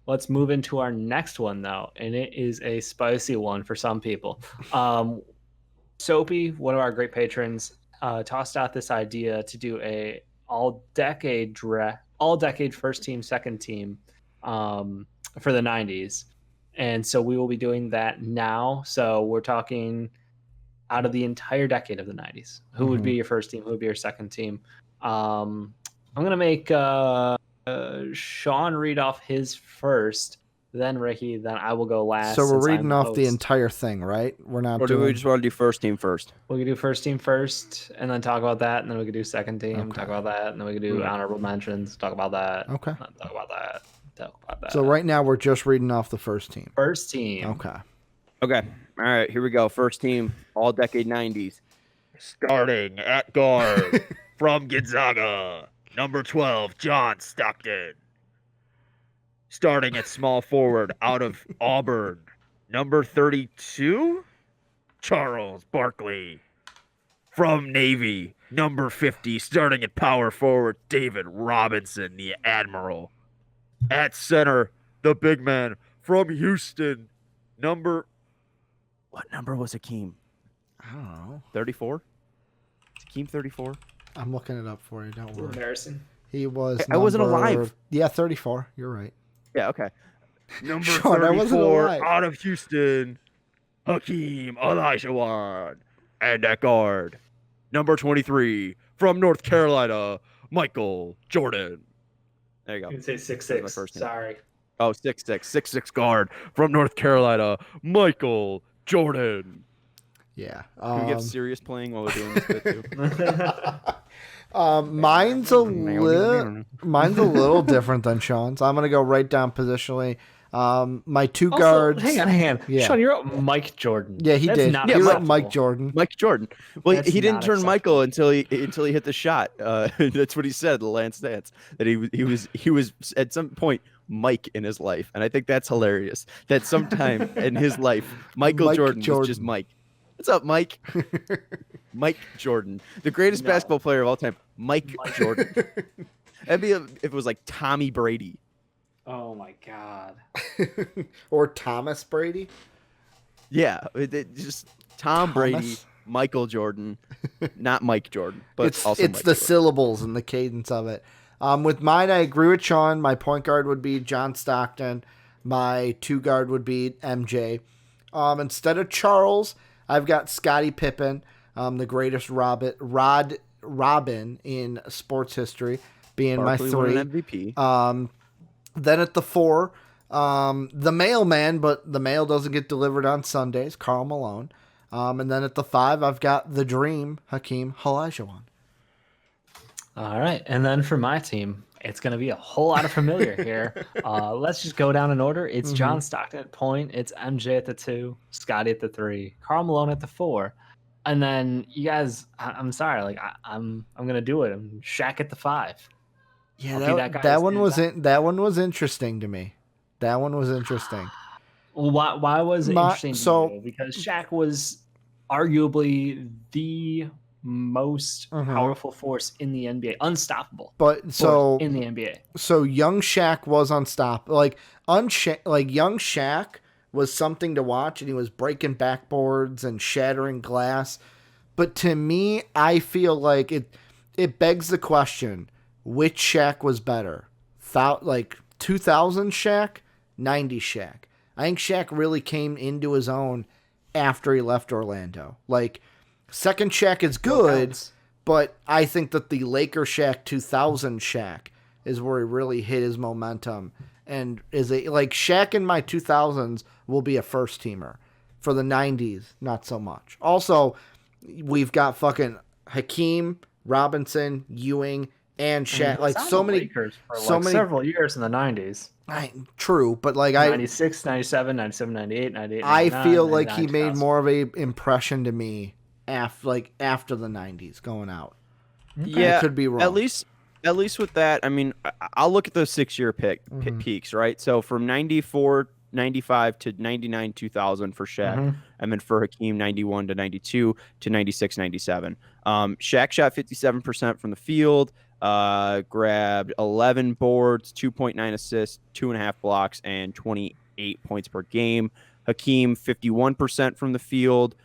let's move into our next one though, and it is a spicy one for some people. Soapy, one of our great patrons, tossed out this idea to do a all decade first team, second team for the 90s. And so we will be doing that now. So we're talking out of the entire decade of the 90s. Who would be your first team? Who would be your second team? I'm going to make Sean read off his first, then Ricky, then I will go last. So we're reading off the entire thing, right? We're not or do we just want to do first team first? We could do first team first, and then talk about that, and then we could do second team, talk about that, and then we could do honorable mentions, talk about that. Okay. Talk about that. Talk about that. So right now we're just reading off the first team. First team. Okay. All right, here we go. First team, all decade 90s. Starting at guard from Gonzaga, number 12, John Stockton. Starting at small forward out of Auburn, number 32, Charles Barkley. From Navy, number 50, starting at power forward, David Robinson, the Admiral. At center, the big man from Houston, What number was Hakeem? I don't know. 34? Hakeem 34? I'm looking it up for you. Don't worry. Embarrassing. He was. I wasn't alive. Yeah, 34. You're right. Yeah, okay. Number Sean, I wasn't 34, alive. out of Houston, Hakeem Olajuwon. And at guard, number 23, from North Carolina, Michael Jordan. There you go. You can say That's my 6'6". first name. Sorry. Oh, 6'6 guard from North Carolina, Michael Jordan. Yeah. Can we get serious playing while we're doing this bit too? Mine's a little different than Sean's. I'm gonna go right down positionally. My two guards. Hang on. Yeah. Sean, you wrote Mike Jordan. Yeah, he That's did. not He wrote acceptable. Mike Jordan. Mike Jordan. Well, That's he didn't not turn acceptable. Michael until he hit the shot. That's what he said. The Lance Dance that he was at some point Mike in his life, and I think that's hilarious. That sometime in his life, Mike Jordan was just Mike. What's up, Mike? Mike Jordan, the greatest basketball player of all time. Mike Jordan. That'd be if it was like Tommy Brady. Oh my God. Or Thomas Brady. Yeah, just Tom Brady, Thomas? Michael Jordan, not Mike Jordan, but It's also the Mike Jordan. syllables and the cadence of it. With mine, I agree with Sean. My point guard would be John Stockton. My two guard would be MJ. Instead of Charles, I've got Scottie Pippen, the greatest Robin in sports history, being Barkley my won three. an MVP. Then at the 4, the mailman, but the mail doesn't get delivered on Sundays, Karl Malone. And then at the 5, I've got the dream, Hakeem Olajuwon. All right. And then for my team, it's going to be a whole lot of familiar here. Let's just go down in order. It's John Stockton at point. It's MJ at the 2, Scotty at the 3, Karl Malone at the 4. And then you guys, I'm sorry, like I'm going to do it. I'm Shaq at the 5. Yeah, that one was interesting to me. That one was interesting. Well, why was it interesting to you? Because Shaq was arguably the most powerful force in the NBA, unstoppable. But so in the NBA, so young Shaq was unstoppable. Young Shaq was something to watch, and he was breaking backboards and shattering glass. But to me, I feel like it begs the question: which Shaq was better? 2000 Shaq, 90s Shaq. I think Shaq really came into his own after he left Orlando. Second Shaq is good, but I think that the Laker Shaq 2000 Shaq is where he really hit his momentum. And Shaq in my 2000s will be a first teamer. For the 90s, not so much. Also, we've got fucking Hakeem, Robinson, Ewing, and Shaq. Several years in the 90s. True, but 96, 97, 97, 98, 98, I 99, feel like 99, he made 2000. more of a impression to me after the 90s going out. Yeah, I could be wrong. At least with that, I mean, I'll look at those 6-year peaks, right? So from 94, 95 to 99, 2000 for Shaq, and then for Hakeem, 91 to 92 to 96, 97. Shaq shot 57% from the field. grabbed 11 boards, 2.9 assists, 2.5 blocks, and 28 points per game. Hakeem, 51% from the field,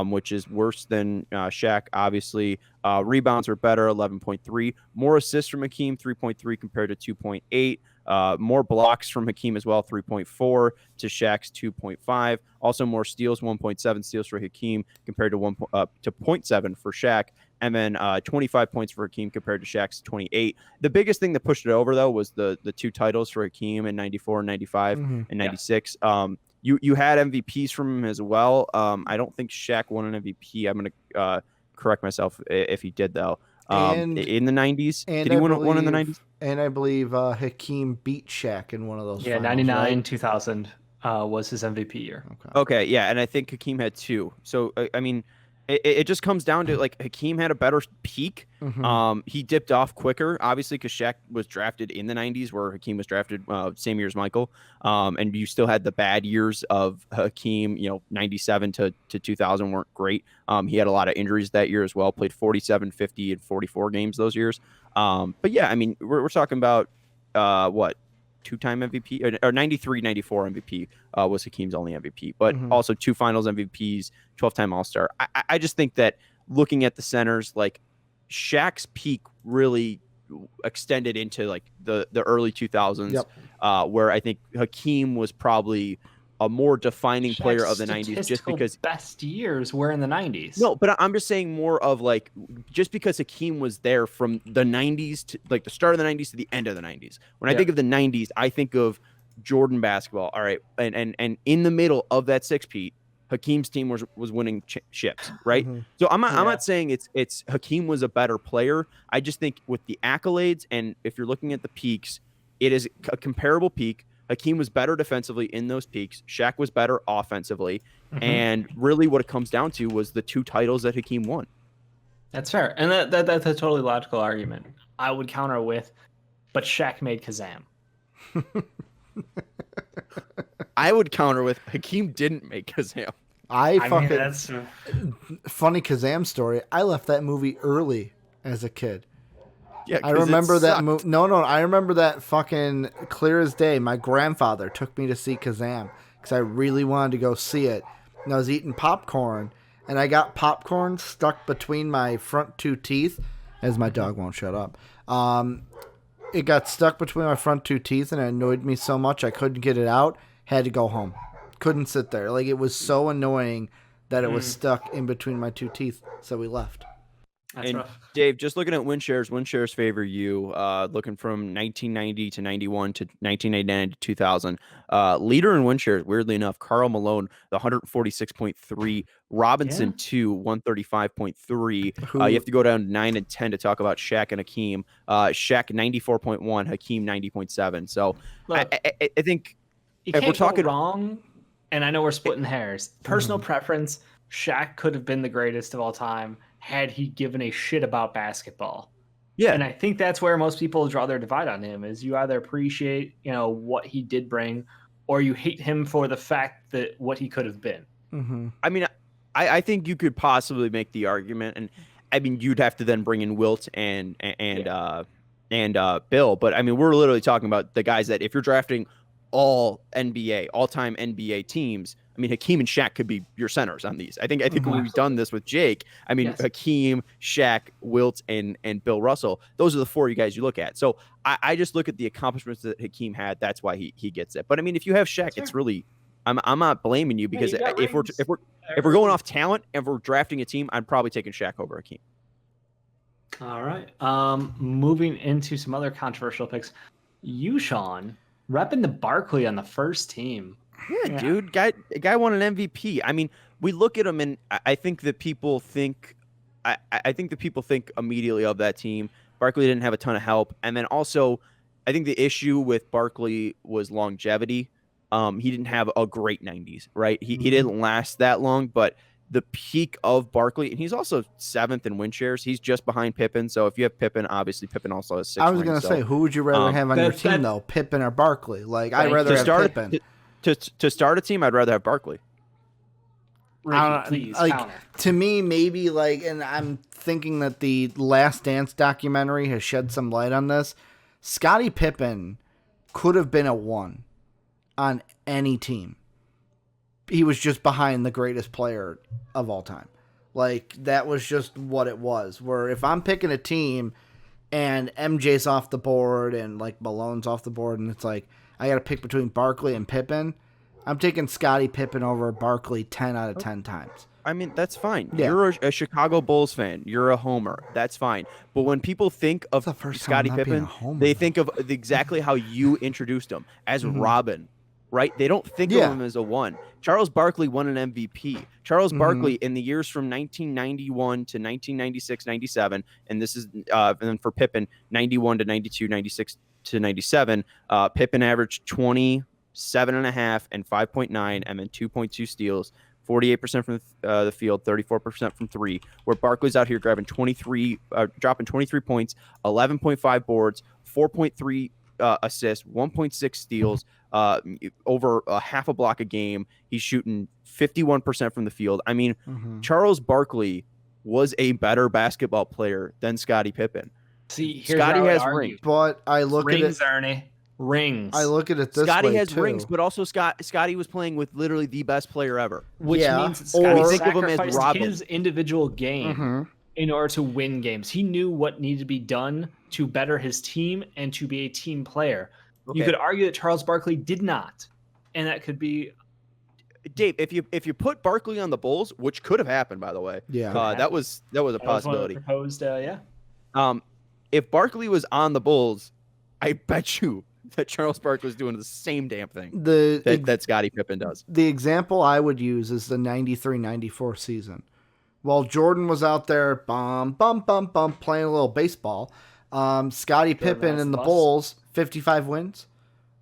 which is worse than Shaq, obviously. Rebounds were better, 11.3. More assists from Hakeem, 3.3 compared to 2.8. More blocks from Hakeem as well, 3.4 to Shaq's 2.5. Also more steals, 1.7 steals for Hakeem compared to 0.7 for Shaq. And then 25 points for Hakeem compared to Shaq's 28. The biggest thing that pushed it over, though, was the 2 titles for Hakeem in 94 and 95 and 96. You had MVPs from him as well. I don't think Shaq won an MVP. I'm going to correct myself if he did, though. In the 90s. Did he win one in the 90s? And I believe Hakeem beat Shaq in one of those finals, 99, right? 2000 was his MVP year. Okay, yeah, and I think Hakeem had 2. So, I mean, it just comes down to, like, Hakeem had a better peak. He dipped off quicker, obviously, because Shaq was drafted in the 90s, where Hakeem was drafted same year as Michael. And you still had the bad years of Hakeem, 97 to 2000 weren't great. He had a lot of injuries that year as well, played 47, 50, and 44 games those years. But, yeah, I mean, we're talking about, what? 2-time MVP or 93, 94 MVP was Hakeem's only MVP, but also 2 finals MVPs, 12-time All-Star. I just think that looking at the centers, like Shaq's peak really extended into like the early 2000s, where I think Hakeem was probably a more defining player of the 90s, just because best years were in the 90s. No, but I'm just saying more of like, just because Hakeem was there from the 90s to like the start of the 90s to the end of the 90s. When I think of the 90s, I think of Jordan basketball. All right. And in the middle of that 6-peat, Hakeem's team was winning ships, right? So I'm not saying it's Hakeem was a better player. I just think with the accolades, and if you're looking at the peaks, it is a comparable peak. Hakeem was better defensively in those peaks. Shaq was better offensively. And really what it comes down to was the 2 titles that Hakeem won. That's fair. And that's a totally logical argument. I would counter with, but Shaq made Kazam. I would counter with, Hakeem didn't make Kazam. That's funny Kazam story. I left that movie early as a kid. Yeah, I remember that movie. No, I remember that fucking clear as day. My grandfather took me to see Kazam because I really wanted to go see it. And I was eating popcorn, and I got popcorn stuck between my front 2 teeth, as my dog won't shut up. It got stuck between my front 2 teeth, and it annoyed me so much I couldn't get it out. Had to go home. Couldn't sit there. Like, it was so annoying that it was stuck in between my 2 teeth, so we left. That's rough. Dave, just looking at win shares favor you. Looking from 1990 to 91 to 1999 to 2000. Leader in win shares, weirdly enough, Karl Malone, the 146.3. Robinson, 135.3. You have to go down to 9 and 10 to talk about Shaq and Hakeem. Shaq, 94.1. Hakeem, 90.7. So look, I think if we're talking wrong, and I know we're splitting hairs, personal preference, Shaq could have been the greatest of all time had he given a shit about basketball. Yeah. And I think that's where most people draw their divide on him, is you either appreciate, what he did bring, or you hate him for the fact that what he could have been. I mean, I think you could possibly make the argument, and I mean, you'd have to then bring in Wilt and Bill. But I mean, we're literally talking about the guys that if you're drafting all-time NBA teams, I mean, Hakeem and Shaq could be your centers on these. I think when we've done this with Jake, I mean, Hakeem, Shaq, Wilt, and Bill Russell, those are the 4 you guys you look at. So I just look at the accomplishments that Hakeem had. That's why he gets it. But I mean, if you have Shaq, it's really, I'm not blaming you, because if we're going off talent and we're drafting a team, I'm probably taking Shaq over Hakeem. All right. Moving into some other controversial picks. You, Sean, repping the Barkley on the first team. Yeah, dude, guy won an MVP. I mean, we look at him, and I think that people think, I think that people think immediately of that team. Barkley didn't have a ton of help, and then also, I think the issue with Barkley was longevity. He didn't have a great 90s, right? He didn't last that long, but the peak of Barkley, and he's also 7th in win shares. He's just behind Pippen. So if you have Pippen, obviously Pippen also has 6. I was going to say, who would you rather have on your team, though, Pippen or Barkley? Like, I'd rather have Pippen. To start a team, I'd rather have Barkley. Ricky, please counter. To me, maybe and I'm thinking that the Last Dance documentary has shed some light on this. Scottie Pippen could have been a 1 on any team. He was just behind the greatest player of all time. That was just what it was. Where if I'm picking a team and MJ's off the board and Malone's off the board and it's I got to pick between Barkley and Pippen, I'm taking Scottie Pippen over Barkley 10 out of 10 times. I mean, that's fine. Yeah. You're a Chicago Bulls fan. You're a homer. That's fine. But when people think of Scottie Pippen, they think of exactly how you introduced him, as Robin, right? They don't think of him as a 1. Charles Barkley won an MVP. Charles Barkley in the years from 1991 to 1996, 97, and this is and then for Pippen, 91 to 92, 96 to 97, Pippen averaged 27.5 and 5.9 and then 2.2 steals, 48% from the field, 34% from 3, where Barkley's out here dropping 23 points, 11.5 boards, 4.3 assists, 1.6 steals, over a half a block a game. He's shooting 51% from the field. I mean, Charles Barkley was a better basketball player than Scottie Pippen. See, here's Scottie where I has would argue. rings. But I look Rings, at it. Ernie. Rings. I look at it this Scottie way has too. rings, but also Scottie was playing with literally the best player ever. Which means that or- Scottie Think of him as sacrificed Robin. his individual game in order to win games. He knew what needed to be done to better his team and to be a team player. You could argue that Charles Barkley did not, and that could be. Dave, if you put Barkley on the Bulls, which could have happened, by the way, that was a possibility. Proposed, yeah. If Barkley was on the Bulls, I bet you that Charles Barkley was doing the same damn thing that Scottie Pippen does. The example I would use is the 93-94 season. While Jordan was out there, playing a little baseball, Scottie Pippen and the Bulls, 55 wins.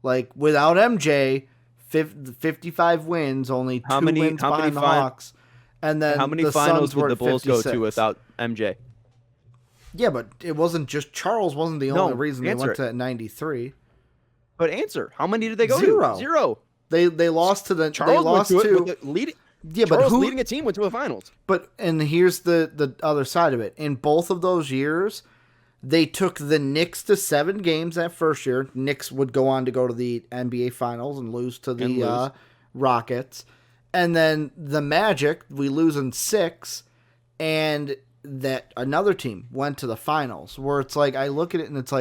Without MJ, 55 wins, only 2 wins behind the Hawks. And then how many the finals Suns were would the Bulls go 56. to without MJ? Yeah, but it wasn't just Charles wasn't the only reason they went to 93. But answer, how many did they go Zero. to? Zero. They lost to the Charles they lost went to to it with the leading. Yeah, Charles but who leading a team went to the finals. But and here's the other side of it. In both of those years, they took the Knicks to 7 games that first year. Knicks would go on to go to the NBA Finals and lose to the Rockets. And then the Magic, we lose in 6, and that another team went to the finals. Where it's I look at it and it's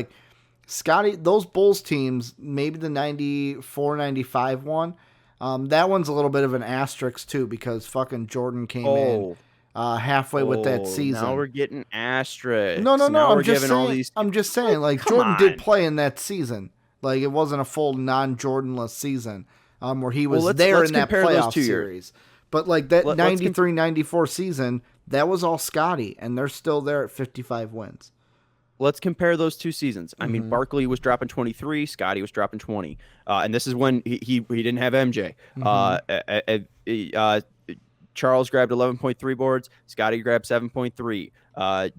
Scottie, those Bulls teams, maybe the 94-95 one, that one's a little bit of an asterisk too because fucking Jordan came in halfway with that season. Now we're getting asterisks. No. Now I'm we're just giving saying. all these. I'm just saying. Jordan did play in that season. It wasn't a full non-Jordanless season, where he was there in that playoff series. But that 93-94 season, that was all Scottie, and they're still there at 55 wins. Let's compare those 2 seasons. I mean, Barkley was dropping 23, Scottie was dropping 20, and this is when he didn't have MJ. Charles grabbed 11.3 boards, Scottie grabbed 7.3.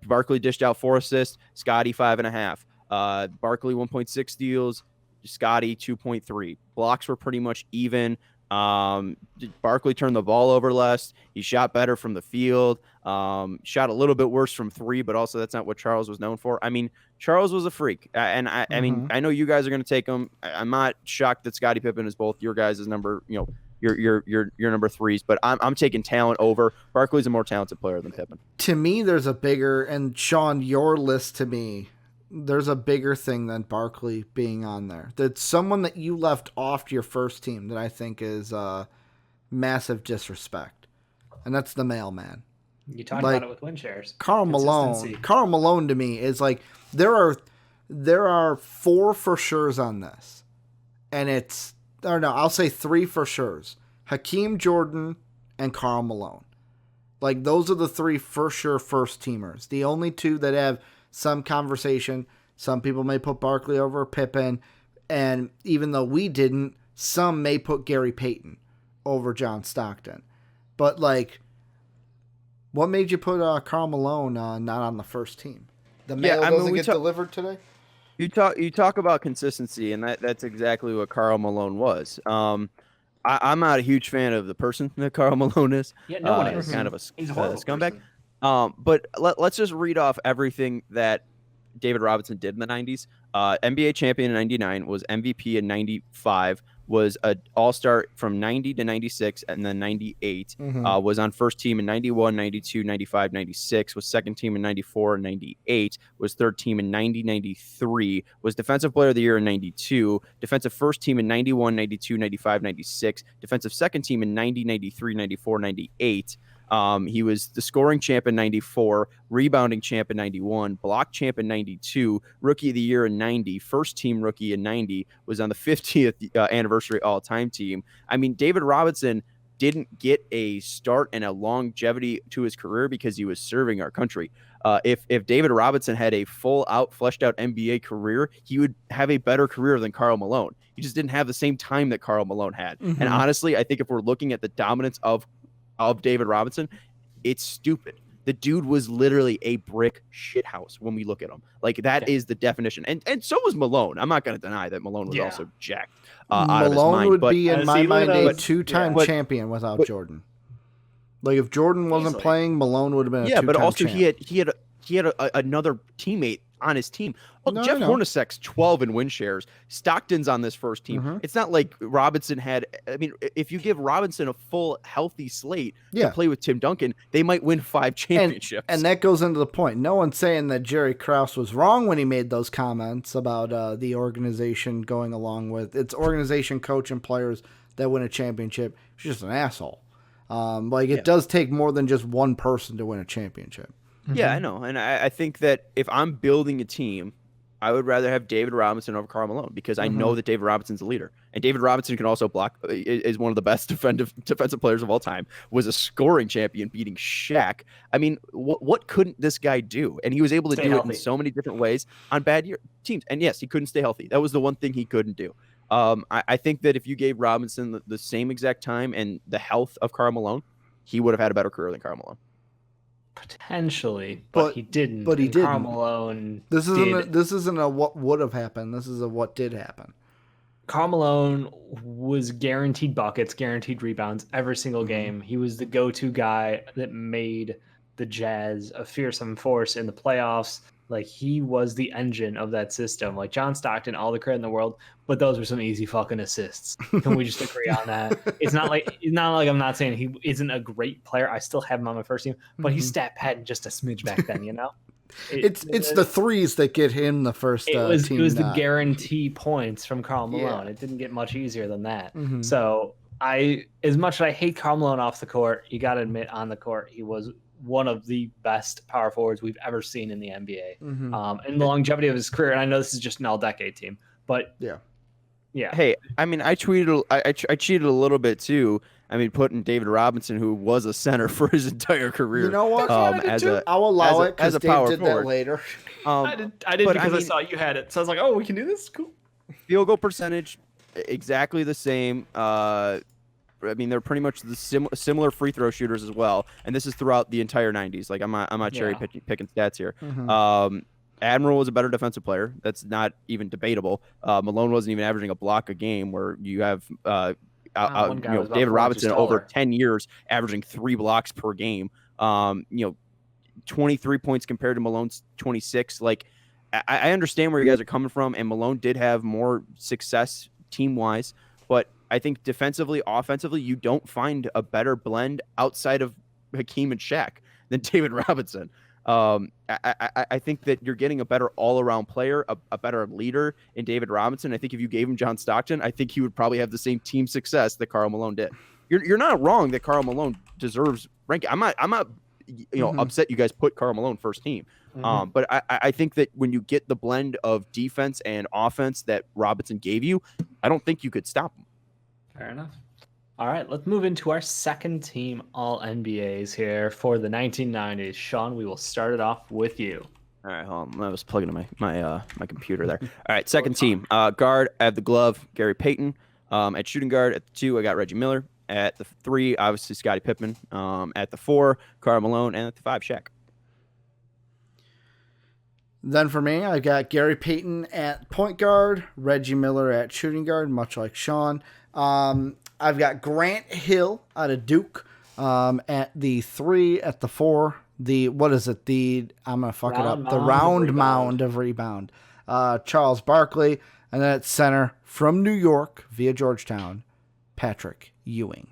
Barkley dished out 4 assists, Scottie 5.5. Barkley 1.6 steals, Scottie 2.3. Blocks were pretty much even. Barkley turned the ball over less. He shot better from the field. Shot a little bit worse from 3, but also that's not what Charles was known for. I mean, Charles was a freak, and I mean, I know you guys are going to take him. I'm not shocked that Scottie Pippen is both your guys' number, your number 3s, but I'm taking talent over. Barkley's a more talented player than Pippen. To me, there's a bigger, and Sean, your list to me, there's a bigger thing than Barkley being on there. That's someone that you left off your first team that I think is massive disrespect, and that's the mailman. You talked about it with win shares. Karl Malone to me is there are 4 for sures on this, and I'll say 3 for sures: Hakeem Jordan and Karl Malone. Those are the 3 for sure first teamers. The only 2 that have some conversation. Some people may put Barkley over Pippen, and even though we didn't, some may put Gary Payton over John Stockton. But what made you put Karl Malone not on the first team? The mail doesn't get delivered today? You talk about consistency, and that's exactly what Karl Malone was. I'm not a huge fan of the person that Karl Malone is. Yeah, no one is. He's kind of a He's a horrible scumbag. person. But let's just read off everything that David Robinson did in the 90s. NBA champion in 99, was MVP in 95, was an all-star from 90 to 96, and then 98. Was on first team in 91, 92, 95, 96, was second team in 94 and 98, was third team in 90, 93, was defensive player of the year in 92, defensive first team in 91, 92, 95, 96, defensive second team in 90, 93, 94, 98. He was the scoring champ in 94, rebounding champ in 91, block champ in 92, rookie of the year in 90, first team rookie in 90, was on the 50th anniversary all-time team. I mean, David Robinson didn't get a start and a longevity to his career because he was serving our country. If David Robinson had a full-out, fleshed-out NBA career, he would have a better career than Karl Malone. He just didn't have the same time that Karl Malone had. And honestly, I think if we're looking at the dominance of David Robinson, it's stupid. The dude was literally a brick shithouse when we look at him. Like, that is the definition. And so was Malone. I'm not going to out that Malone was also jacked out of his mind. Malone would be, in my mind, a two-time but- champion without Jordan. Like, if Jordan wasn't Easily. playing, Malone would have been a two-time but also champ. he had another teammate on his team. Well, No, Jeff I know. Hornacek's 12 in win shares. Stockton's on this first team. It's not like Robinson had. I mean, if you give Robinson a full healthy slate to play with Tim Duncan, they might win 5 championships. And that goes into the point. No one's saying that Jerry Krause was wrong when he made those comments about the organization going along with its organization, coach, and players that win a championship. He's just an asshole. It does take more than just one person to win a championship. Yeah, I know. And I think that if I'm building a team, I would rather have David Robinson over Karl Malone because I know that David Robinson's a leader. And David Robinson can also block, is one of the best defensive players of all time, was a scoring champion beating Shaq. I mean, what couldn't this guy do? And he was able to do it in so many different ways on bad teams. And yes, he couldn't stay healthy. That was the one thing he couldn't do. I think that if you gave Robinson the same exact time and the health of Karl Malone, he would have had a better career than Karl Malone. Potentially, but he didn't. But he and didn't. Karl Malone This isn't a what would have happened. This is a what did happen. Karl Malone was guaranteed buckets, guaranteed rebounds every single game. He was the go-to guy that made the Jazz a fearsome force in the playoffs. Like, he was the engine of that system. Like, John Stockton, all the credit in the world, but those were some easy fucking assists. Can we just agree on that? It's not like I'm not saying he isn't a great player. I still have him on my first team, but he's stat padding just a smidge back then, you know? It's the threes that get him the first team. It was the guarantee points from Karl Malone. Yeah. It didn't get much easier than that. So as much as I hate Karl Malone off the court, you got to admit on the court he was one of the best power forwards we've ever seen in the NBA. And the longevity of his career. And I know this is just an all-decade team, but yeah. Hey, I mean, I cheated a little bit too. I mean, putting David Robinson, who was a center for his entire career. You know what? I'll allow it as a Dave power did forward. That later. I did because I saw you had it. So I was like, oh, we can do this? Cool. Field goal percentage, exactly the same. I mean, they're pretty much the similar free throw shooters as well, and this is throughout the entire 90s. Like, I'm not cherry picking stats here. Admiral was a better defensive player. That's not even debatable. Malone wasn't even averaging a block a game, where you have David Robinson over 10 years averaging 3 blocks per game. 23 points compared to Malone's 26. Like, I understand where you guys are coming from, and Malone did have more success team-wise, but I think defensively, offensively, you don't find a better blend outside of Hakeem and Shaq than David Robinson. I think that you're getting a better all-around player, a better leader in David Robinson. I think if you gave him John Stockton, I think he would probably have the same team success that Karl Malone did. You're not wrong that Karl Malone deserves ranking. I'm not upset you guys put Karl Malone first team. But I think that when you get the blend of defense and offense that Robinson gave you, I don't think you could stop him. Fair enough. All right, let's move into our second team All NBAs here for the 1990s. Sean, we will start it off with you. All right, hold on. I was plugging in my computer there. All right, second team. Guard, I have the glove, Gary Payton. At shooting guard, at the 2, I got Reggie Miller. At the 3, obviously Scottie Pippen. At the 4, Karl Malone. And at the 5, Shaq. Then for me, I got Gary Payton at point guard, Reggie Miller at shooting guard, much like Sean. I've got Grant Hill out of Duke at the 3, at the 4. The what is it? I'm gonna fuck it up. The round mound of rebound. Charles Barkley, and then at center from New York via Georgetown, Patrick Ewing.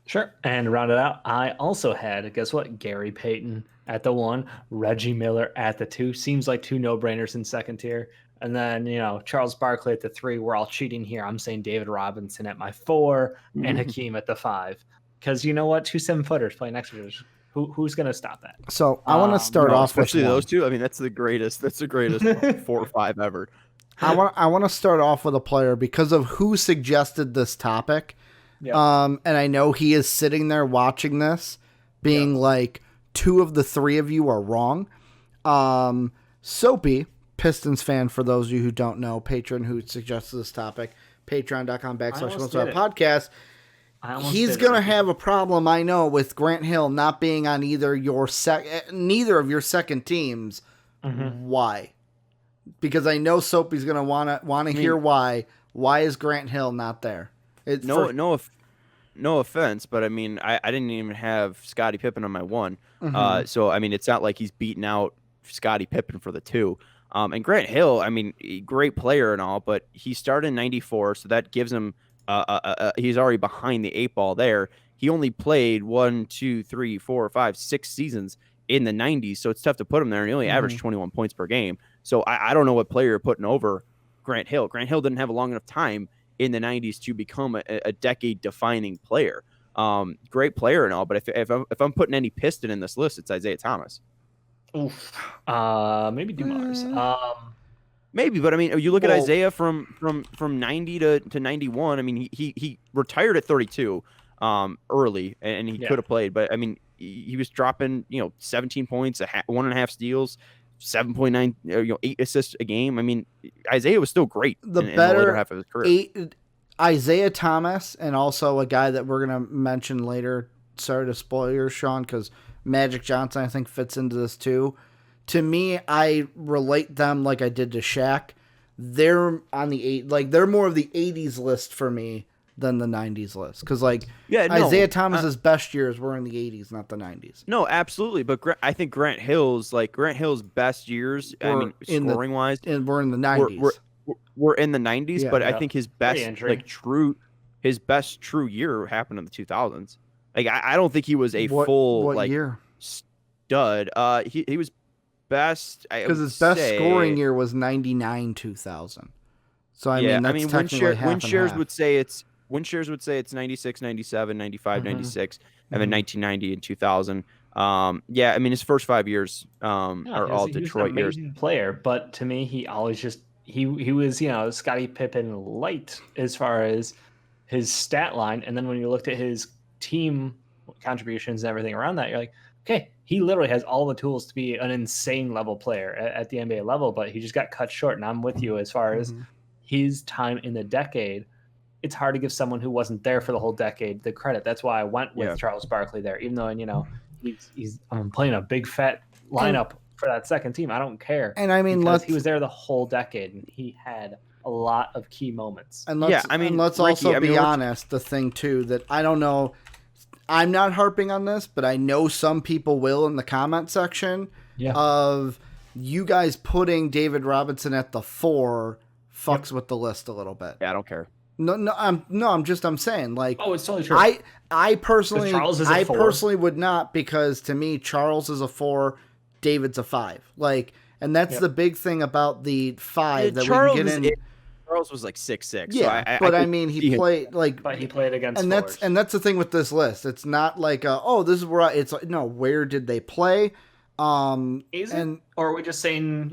Sure. And to round it out, I also had, guess what? Gary Payton at the 1, Reggie Miller at the 2. Seems like 2 no-brainers in second tier. And then, Charles Barkley at the 3. We're all cheating here. I'm saying David Robinson at my 4 and Hakeem at the 5. Because you know what? 2 7-footers playing next to each other. Who's going to stop that? So I want to start off especially with those two. I mean, that's the greatest 4 or 5 ever. I want to start off with a player because of who suggested this topic. Yeah. And I know he is sitting there watching this, being like, 2 of the 3 of you are wrong. Soapy, Pistons fan, for those of you who don't know, patron who suggested this topic, patreon.com/podcast. He's going to have a problem, I know, with Grant Hill not being on either neither of your second teams. Mm-hmm. Why? Because I know Soapy's going to want to hear why. Why is Grant Hill not there? No offense, but I mean, I didn't even have Scottie Pippen on my 1. Mm-hmm. So, I mean, it's not like he's beating out Scottie Pippen for the 2. And Grant Hill, I mean, great player and all, but he started in 94, so that gives him he's already behind the 8 ball there. He only played 1, 2, 3, 4, 5, 6 seasons in the 90s, so it's tough to put him there, and he only averaged 21 points per game. So I don't know what player you're putting over Grant Hill. Grant Hill didn't have a long enough time in the 90s to become a decade-defining player. Great player and all, but if I'm putting any Piston in this list, it's Isaiah Thomas. Oof. Maybe Dumars. Maybe, but I mean, you look at Isaiah from 90 to 91. I mean, he retired at 32 early, and he could have played, but I mean, he was dropping 17 points, 1.5 steals, 7.9 8 assists a game. I mean, Isaiah was still great in the later half of his career. Isaiah Thomas, and also a guy that we're gonna mention later. Sorry to spoil yours, Sean, because Magic Johnson I think fits into this too. To me, I relate them like I did to Shaq. They're on the they're more of the 80s list for me than the 90s list. Because Isaiah Thomas's best years were in the 80s, not the 90s. No, absolutely. But I think Grant Hill's best years, scoring wise, and we're in the 90s. We're in the 90s, but I think his best true year happened in the 2000s. Like I don't think he was full year stud. He was best because his best scoring year was 99-2000. So that's technically Winshares would say it's 96, 97, 95, 96, and then 1990 and 2000. I mean his first 5 years are all Detroit years. Player, but to me he always just he was Scottie Pippen light as far as his stat line, and then when you looked at his team contributions and everything around that, you're like, okay, he literally has all the tools to be an insane level player at the NBA level, but he just got cut short. And I'm with you as far as his time in the decade. It's hard to give someone who wasn't there for the whole decade the credit. That's why I went with Charles Barkley there, even though he's playing a big fat lineup for that second team. I don't care. And I mean, he was there the whole decade, and he had a lot of key moments. And let's also be honest. The thing too that I don't know. I'm not harping on this, but I know some people will in the comment section of you guys putting David Robinson at the 4 fucks with the list a little bit. Yeah, I don't care. I'm saying like, oh, it's totally true. I personally would not, because to me, Charles is a 4, David's a 5. Like, and that's the big thing about the 5 that Charles we can get in. Charles was like 6'6". Yeah, so he played but he played against. And that's the thing with this list. It's not like this is where it's like, no, where did they play? Is it? Or are we just saying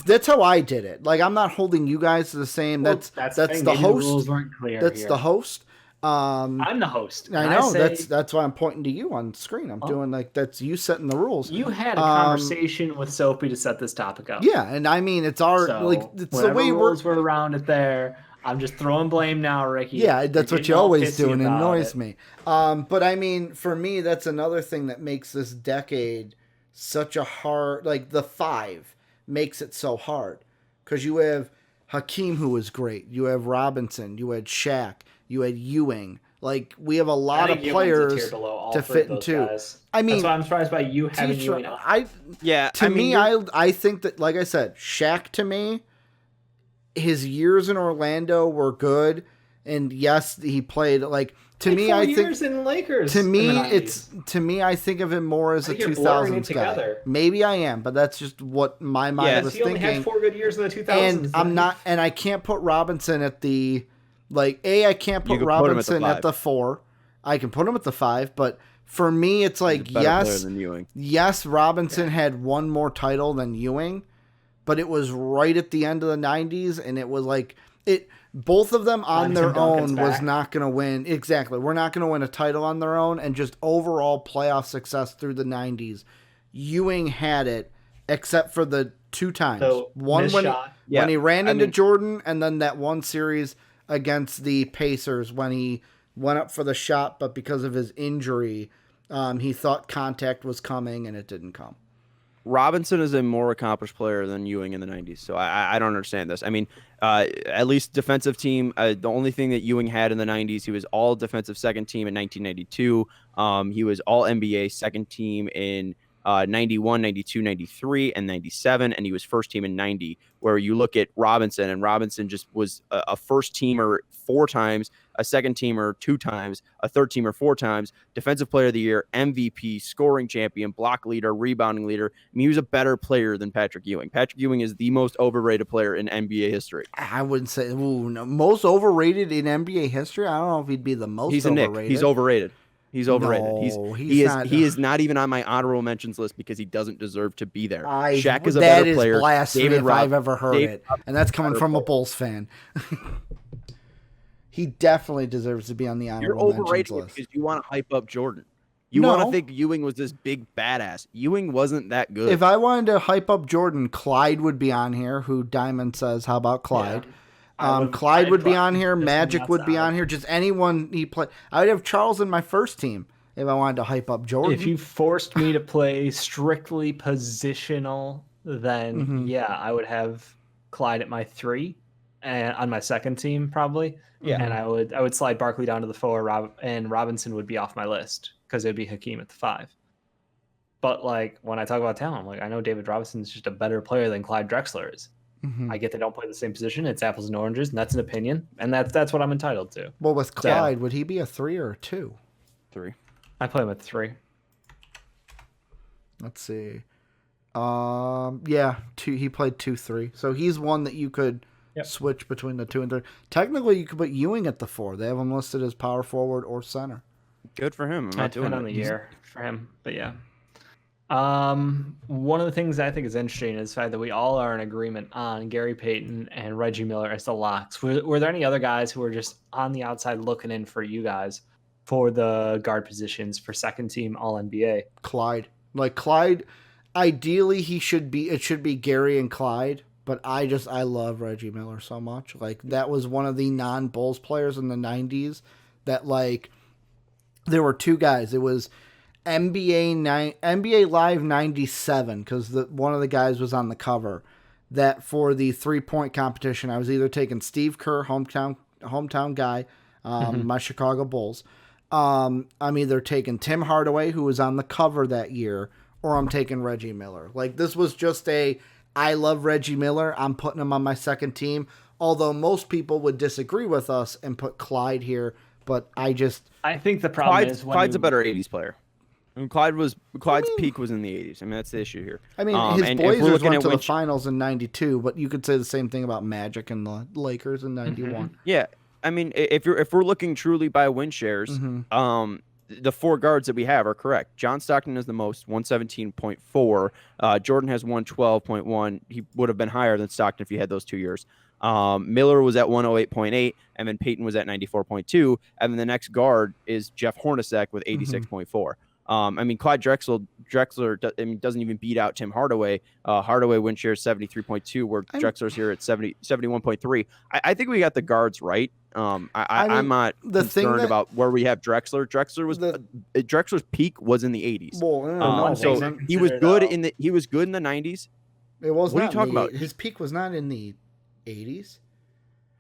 That's how I did it. Like, I'm not holding you guys to the same. That's the host. The rules weren't clear that's here. The host. I'm the host. I know that's why I'm pointing to you on screen. I'm doing that's you setting the rules. You had a conversation with Soapy to set this topic up. Yeah, and I mean it's it's the way rules were around it there. I'm just throwing blame now, Ricky. Yeah, that's what you always do, and it annoys me. But I mean, for me, that's another thing that makes this decade such a hard. Like the 5 makes it so hard because you have Hakeem, who was great. You have Robinson. You had Shaq. You had Ewing. Like we have a I lot of think Ewing's a tier players below all to three fit of those into. guys. I mean, that's why I'm surprised by you having teacher, Ewing. to me, I think that, like I said, Shaq to me, his years in Orlando were good, and yes, he played like to me. I think years in Lakers. to me, in the 90s. I think of him more as a I think you're blurring it 2000s guy. together. Maybe I am, but that's just what my mind was he only thinking. had 4 good years in the 2000s. And I'm not, and I can't put Robinson at the, I can't put You can put him at the Robinson at 5. the 4. I can put him at the 5, but for me, it's like, He's a better player than Ewing. yes, Robinson had one more title than Ewing, but it was right at the end of the 90s, and it was like, both of them on their own was not going to win. Exactly. We're not going to win a title on their own, and just overall playoff success through the 90s. Ewing had it, except for the 2 times. So, one when he ran into Jordan, and then that one series against the Pacers when he went up for the shot, but because of his injury, he thought contact was coming, and it didn't come. Robinson is a more accomplished player than Ewing in the 90s, so I don't understand this. I mean, at least defensive team, the only thing that Ewing had in the 90s, he was all defensive second team in 1992. He was all NBA second team in 91, 92, 93, and 97, and he was first team in 90, where you look at Robinson, and Robinson just was a first teamer 4 times, a second teamer 2 times, a third teamer 4 times, defensive player of the year, MVP, scoring champion, block leader, rebounding leader. I mean, he was a better player than Patrick Ewing. Patrick Ewing is the most overrated player in NBA history. I wouldn't say no, most overrated in NBA history. I don't know if he'd be the most He's a overrated. Knick. He's overrated. He's overrated. No, he is not even on my honorable mentions list because he doesn't deserve to be there. Shaq is a that better is player. blasphemy David if Rob- I've ever heard David it, and that's coming from a Bulls fan. He definitely deserves to be on the You're honorable mentions overrated list. because you want to hype up Jordan. You No. want to think Ewing was this big badass. Ewing wasn't that good. If I wanted to hype up Jordan, Clyde would be on here. Who Diamond says, "How about Clyde?" Clyde would be on here. Magic would be on here. Just anyone he played. I would have Charles in my first team if I wanted to hype up Jordan. If you forced me to play strictly positional, then yeah, I would have Clyde at my 3, and on my second team probably. Yeah. And I would slide Barkley down to the 4, and Robinson would be off my list because it'd be Hakeem at the 5. But like when I talk about talent, I'm like, I know David Robinson is just a better player than Clyde Drexler is. I get they don't play the same position. It's apples and oranges, and that's an opinion, and that's what I'm entitled to. Well, with Clyde, would he be a 3 or a 2? 3. I play him at 3. Let's see. Yeah, 2. He played 2-3, so he's one that you could switch between the 2 and 3. Technically, you could put Ewing at the 4. They have him listed as power forward or center. Good for him. I'm not doing on the year for him, but yeah. One of the things I think is interesting is the fact that we all are in agreement on Gary Payton and Reggie Miller as the locks. Were there any other guys who were just on the outside looking in for you guys for the guard positions for second team All NBA? Clyde. Like Clyde, ideally it should be Gary and Clyde, but I love Reggie Miller so much. Like that was one of the non-Bulls players in the 90s that like there were 2 guys. It was NBA Live 97 because one of the guys was on the cover. That for the 3-point competition, I was either taking Steve Kerr, hometown guy, my Chicago Bulls. I'm either taking Tim Hardaway, who was on the cover that year, or I'm taking Reggie Miller. Like this was just I love Reggie Miller. I'm putting him on my second team. Although most people would disagree with us and put Clyde here, but I think the problem is Clyde's a better 80s player. I mean, Clyde's peak was in the 80s. I mean, that's the issue here. I mean, his Blazers went to the finals in 92, but you could say the same thing about Magic and the Lakers in 91. Yeah. I mean, if we're looking truly by win shares, the 4 guards that we have are correct. John Stockton is the most, 117.4. Jordan has 112.1. He would have been higher than Stockton if he had those 2 years. Miller was at 108.8, and then Peyton was at 94.2, and then the next guard is Jeff Hornacek with 86.4. I mean, Clyde Drexler doesn't even beat out Tim Hardaway. Hardaway win share 73.2, where Drexler's here at 71.3. I think we got the guards right. I'm not concerned about where we have Drexler. Drexler's peak was in the 80s. Well, so he was good in the 90s. It was. What are you talking about? His peak was not in the 80s.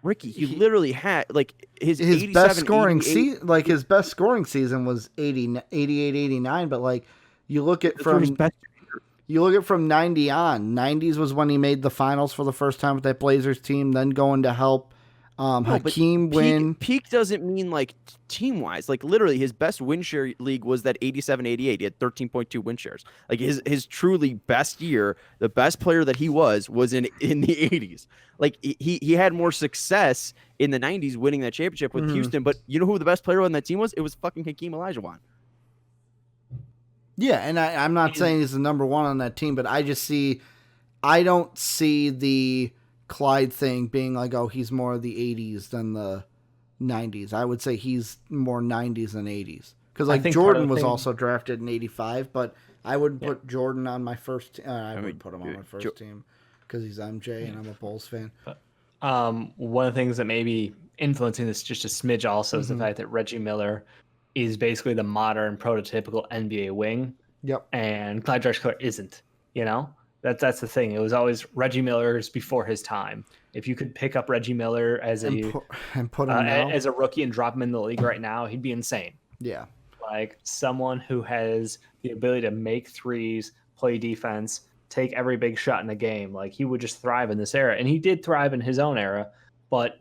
Ricky, he literally had like his best scoring 88 his best scoring season was 88, 89, but like you look at for his best. you look at from 90 on. 90s was when he made the finals for the first time with that Blazers team, then going to help Hakeem win. Peak doesn't mean like team wise. Like literally, his best win share league was that 87-88. He had 13.2 win shares. Like his truly best year, the best player that he was in the 80s. Like he had more success in the 90s winning that championship with Houston. But you know who the best player on that team was? It was fucking Hakeem Olajuwon. Yeah, and I'm not saying he's the number one on that team, but I don't see the Clyde thing being like, oh, he's more of the 80s than the 90s. I would say he's more 90s than 80s. Because like Jordan was also drafted in 85, but I wouldn't put Jordan on my first team. I wouldn't put him on my first team because he's MJ and I'm a Bulls fan. One of the things that may be influencing this just a smidge also is the fact that Reggie Miller is basically the modern prototypical NBA wing. Yep. And Clyde Drexler isn't, you know? That's the thing. It was always Reggie Miller's before his time. If you could pick up Reggie Miller as put him now as a rookie and drop him in the league right now, he'd be insane. Yeah. Like someone who has the ability to make threes, play defense, take every big shot in the game. Like he would just thrive in this era. And he did thrive in his own era, but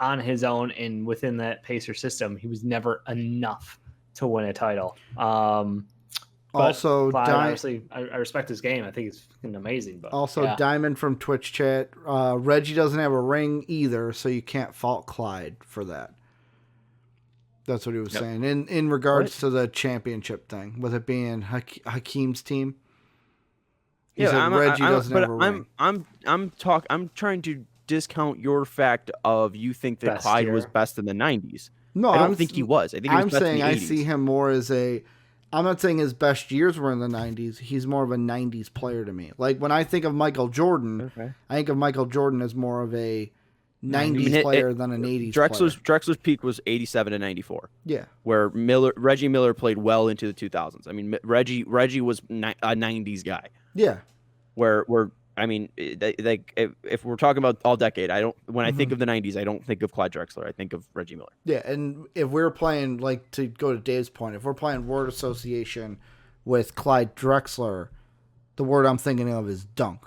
on his own and within that Pacer system, he was never enough to win a title. Also, Clyde, obviously, I respect his game. I think he's fucking amazing. But also, Diamond from Twitch chat, Reggie doesn't have a ring either, so you can't fault Clyde for that. That's what he was saying. In regards to the championship thing, with it being Hakeem's team. He said Reggie doesn't have a ring. I'm trying to discount your fact of you think that Clyde was best in the 90s. No, I don't think he was. I think he was best in the 80s. I see him more as I'm not saying his best years were in the 90s. He's more of a 90s player to me. Like, when I think of Michael Jordan, I think of Michael Jordan as more of a 90s player than an 80s player. Drexler's peak was 87 to 94. Yeah. Where Reggie Miller played well into the 2000s. I mean, Reggie was a 90s guy. Yeah. Where I mean, like if we're talking about all decade, when I think of the 90s, I don't think of Clyde Drexler. I think of Reggie Miller. Yeah, and if we're playing, like, to go to Dave's point, if we're playing word association with Clyde Drexler, the word I'm thinking of is dunk.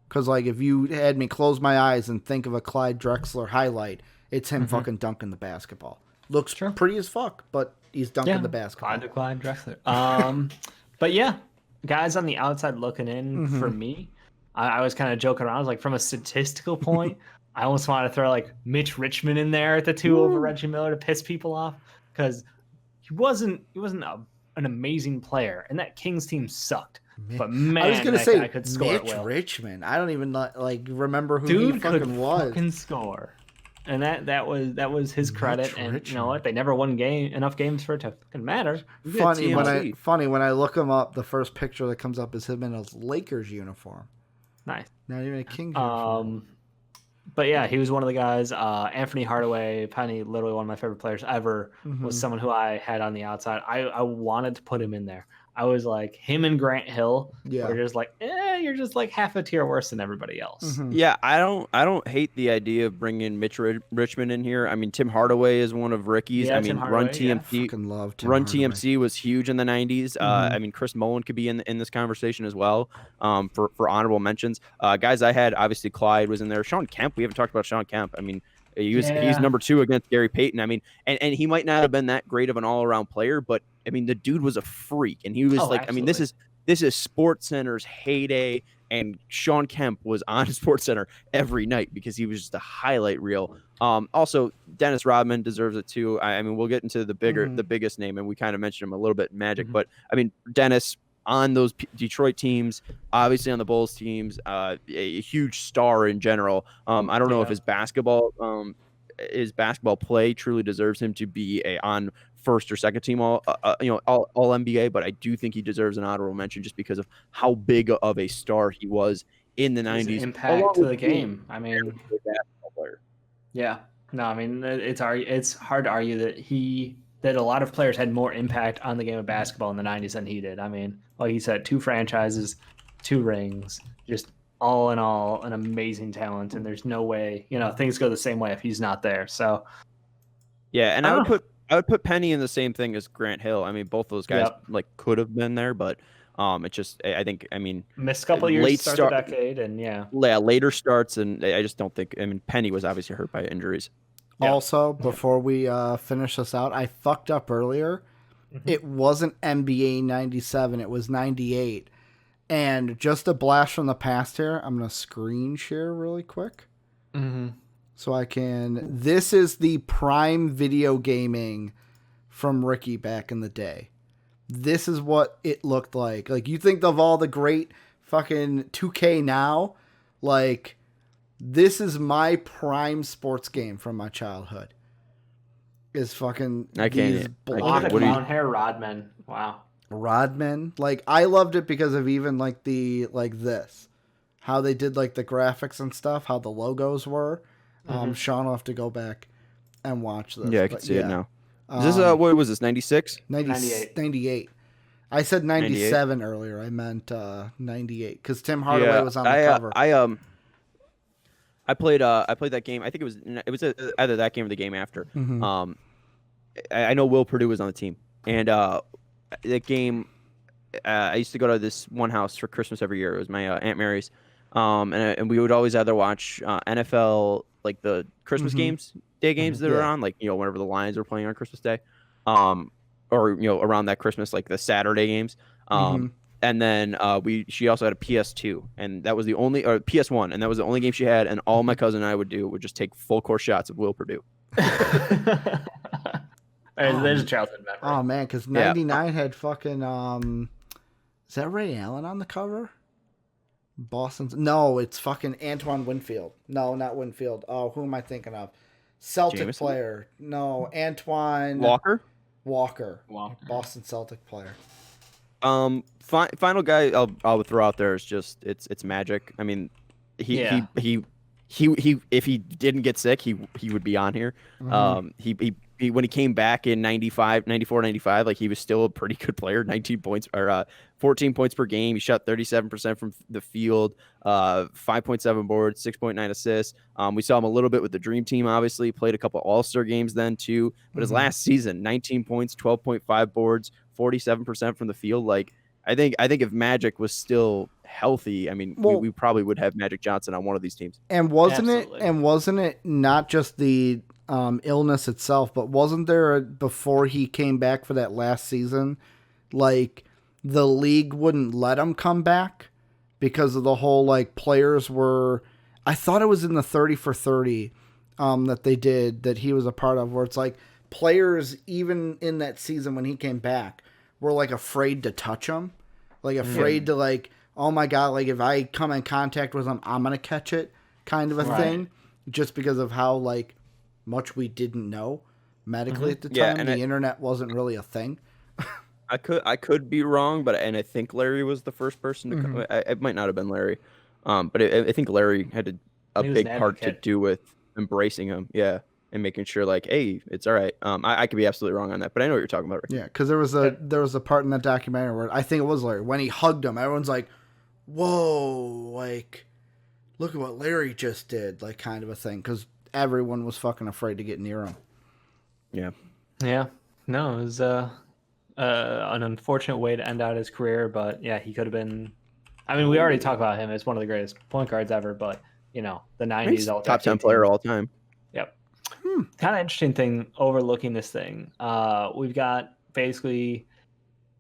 Because, like, if you had me close my eyes and think of a Clyde Drexler highlight, it's him fucking dunking the basketball. Looks pretty as fuck, but he's dunking the basketball. Clyde Drexler. But yeah, guys on the outside looking in, for me, I was kind of joking around. I was like, from a statistical point, I almost wanted to throw like Mitch Richmond in there at the 2 over Reggie Miller to piss people off, because he wasn't an amazing player, and that Kings team sucked. But man, I was gonna say I could score Mitch Richmond. I don't even remember who he fucking was. Fucking score, and that was his credit. And Richmond. You know what? They never won enough games for it to fucking matter. Funny when I look him up, the first picture that comes up is him in a Lakers uniform. Nice. Not even a Kings uniform. But yeah, he was one of the guys. Anthony Hardaway, Penny, literally one of my favorite players ever, was someone who I had on the outside. I wanted to put him in there. I was like, him and Grant Hill were just like, you're just like half a tier worse than everybody else. Yeah, I don't hate the idea of bringing Mitch Richmond in here. I mean, Tim Hardaway is one of Ricky's. Yeah, I mean, Run TMC was huge in the 90s. I mean, Chris Mullen could be in this conversation as well for honorable mentions. Guys I had, obviously, Clyde was in there. Sean Kemp, we haven't talked about Sean Kemp. I mean, he's number 2 against Gary Payton. I mean, and he might not have been that great of an all-around player, but I mean, the dude was a freak, and he was absolutely. I mean, this is SportsCenter's heyday, and Sean Kemp was on SportsCenter every night because he was just a highlight reel. Also, Dennis Rodman deserves it too. I mean, we'll get into the biggest name, and we kind of mentioned him a little bit in Magic, but I mean, Dennis on those Detroit teams, obviously on the Bulls teams, a huge star in general. I don't know if his basketball play truly deserves him to be on first or second team all NBA, but I do think he deserves an honorable mention just because of how big of a star he was in the 90s. Impact to the game. I mean, yeah, no, I mean, it's hard to argue that a lot of players had more impact on the game of basketball in the 90s than he did. I mean, like you said, 2 franchises, 2 rings, just all in all an amazing talent, and there's no way things go the same way if he's not there. So Yeah, and I don't know. I would put Penny in the same thing as Grant Hill. I mean, both those guys Yep. like could have been there, but it just I think Missed a couple years to start the decade, and later starts, and I just don't think. I mean, Penny was obviously hurt by injuries. Yeah. Also, before we finish this out, I fucked up earlier. It wasn't NBA 97, it was 98. And just a blast from the past here, I'm going to screen share really quick. So I can... This is the prime video gaming from Ricky back in the day. This is what it looked like. Like, you think of all the great fucking 2K now, like... This is my prime sports game from my childhood. Is fucking I can't. Look at the clown hair Rodman. Wow. Rodman. Like, I loved it because of even like this. How they did like the graphics and stuff, how the logos were. Sean will have to go back and watch this. Yeah, I can see it now. Is this what was this, 96? 98. I said 97 earlier. I meant 98 because Tim Hardaway was on the cover. I played that game. I think it was either that game or the game after. I know Will Purdue was on the team, and that game. I used to go to this one house for Christmas every year. It was my Aunt Mary's, and we would always either watch NFL, like the Christmas day games that are on, like whenever the Lions were playing on Christmas Day, or around that Christmas, like the Saturday games. And then she also had a PS2, and that was the only, or PS1, and that was the only game she had. And all my cousin and I would do would just take full court shots of Will Purdue. There's a childhood memory. Oh man, because 99 had fucking is that Ray Allen on the cover? Boston's no, it's fucking Antoine Winfield. No, not Winfield. Oh, who am I thinking of? Celtic Jameson? player. No, Antoine Walker. Boston Celtic player. Final guy I'll throw out there is just it's Magic. I mean, he if he didn't get sick, he would be on here. He when he came back in 94, 95, like he was still a pretty good player. 19 points or 14 points per game. He shot 37% from the field, 5.7 boards, 6.9 assists. We saw him a little bit with the Dream Team, obviously. Played a couple All-Star games then too. But his last season, 19 points, 12.5 boards, 47% from the field. Like I think if Magic was still healthy, I mean, we probably would have Magic Johnson on one of these teams. And wasn't it not just the illness itself, but wasn't there before he came back for that last season, like the league wouldn't let him come back because of the whole like players were, I thought it was in the 30 for 30 that they did that he was a part of, where it's like players even in that season when he came back were like afraid to touch him, like afraid to like, oh my God, like if I come in contact with him, I'm gonna catch it, kind of a thing, just because of how like much we didn't know medically at the time. And the internet wasn't really a thing. I could be wrong, but I think Larry was the first person to come. It might not have been Larry, but I think Larry had a big part to do with embracing him, and making sure like, hey, it's all right. I could be absolutely wrong on that, but I know what you're talking about, Rick. Yeah, because there was a part in that documentary where I think it was Larry when he hugged him. Everyone's like, "Whoa!" Like, look at what Larry just did, like kind of a thing, because everyone was fucking afraid to get near him. Yeah. No, it was an unfortunate way to end out his career, but yeah, he could have been. I mean, we already talked about him as one of the greatest point guards ever, but the 90s, He's top 10 player all time. Yep. Kind of interesting thing overlooking this thing. We've got basically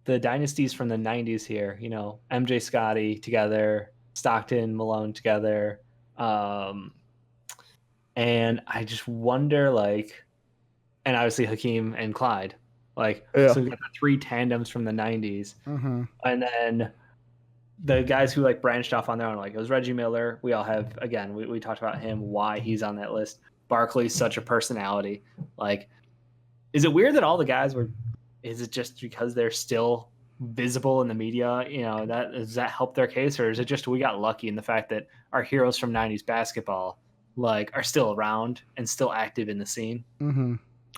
the dynasties from the 90s here. MJ, Scotty together, Stockton, Malone together. And I just wonder, like, and obviously Hakeem and Clyde, like, so we've got the three tandems from the 90s. And then the guys who like branched off on their own, like it was Reggie Miller. We all have, again, we talked about him, why he's on that list. Barkley's such a personality. Like, is it weird that all the guys is it just because they're still visible in the media? Does that help their case? Or is it just we got lucky in the fact that our heroes from 90s basketball like are still around and still active in the scene?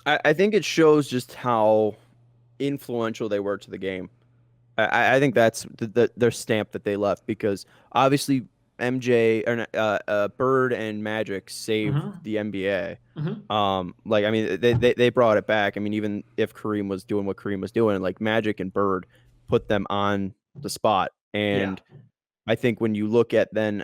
I think it shows just how influential they were to the game. I think that's their stamp that they left, because obviously MJ or Bird and Magic saved Mhm. the NBA. Mhm. Like, I mean, they brought it back. I mean, even if Kareem was doing what Kareem was doing, like Magic and Bird put them on the spot. And I think when you look at then,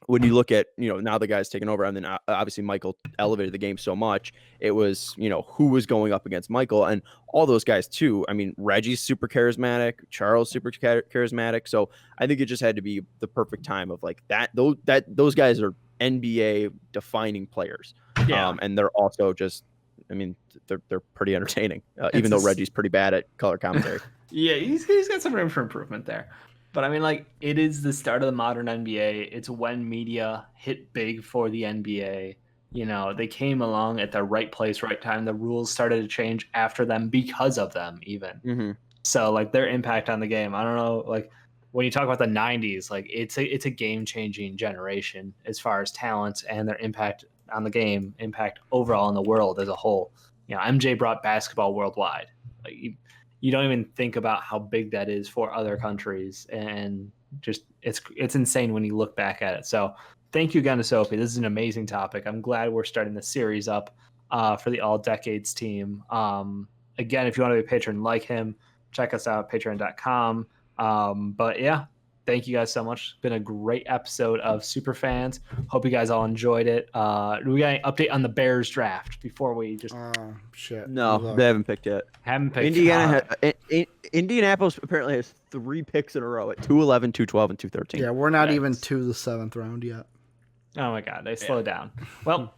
when you look at, now the guy's taking over, and then obviously Michael elevated the game so much, it was, who was going up against Michael, and all those guys too. I mean, Reggie's super charismatic, Charles super charismatic. So I think it just had to be the perfect time of like that. Those guys are NBA defining players. Yeah. And they're also just, I mean, they're pretty entertaining, even It's though just- Reggie's pretty bad at color commentary. Yeah, he's got some room for improvement there. But I mean, like, it is the start of the modern NBA. It's when media hit big for the NBA. They came along at the right place, right time. The rules started to change after them because of them, even. Mm-hmm. So, like, their impact on the game, I don't know, like, when you talk about the 90s, like, it's a game-changing generation as far as talent and their impact on the game, impact overall in the world as a whole. MJ brought basketball worldwide. Like, you don't even think about how big that is for other countries, and just it's insane when you look back at it. So thank you again to Sophie. This is an amazing topic. I'm glad we're starting the series up for the All Decades team. Again, if you want to be a patron like him, check us out, patreon.com. But yeah, thank you guys so much. It's been a great episode of Superfans. Hope you guys all enjoyed it. Do we got any update on the Bears draft before we just Shit. No, they haven't picked yet. haven't picked? Indianapolis apparently has 3 picks in a row at 211, 212, and 213. Yeah, we're not Yikes. even to the 7th round yet. Oh my God, they slowed down. Well,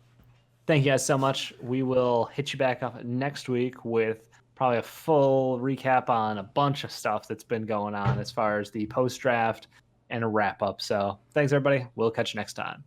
thank you guys so much. We will hit you back up next week with probably a full recap on a bunch of stuff that's been going on as far as the post-draft and a wrap-up. So thanks, everybody. We'll catch you next time.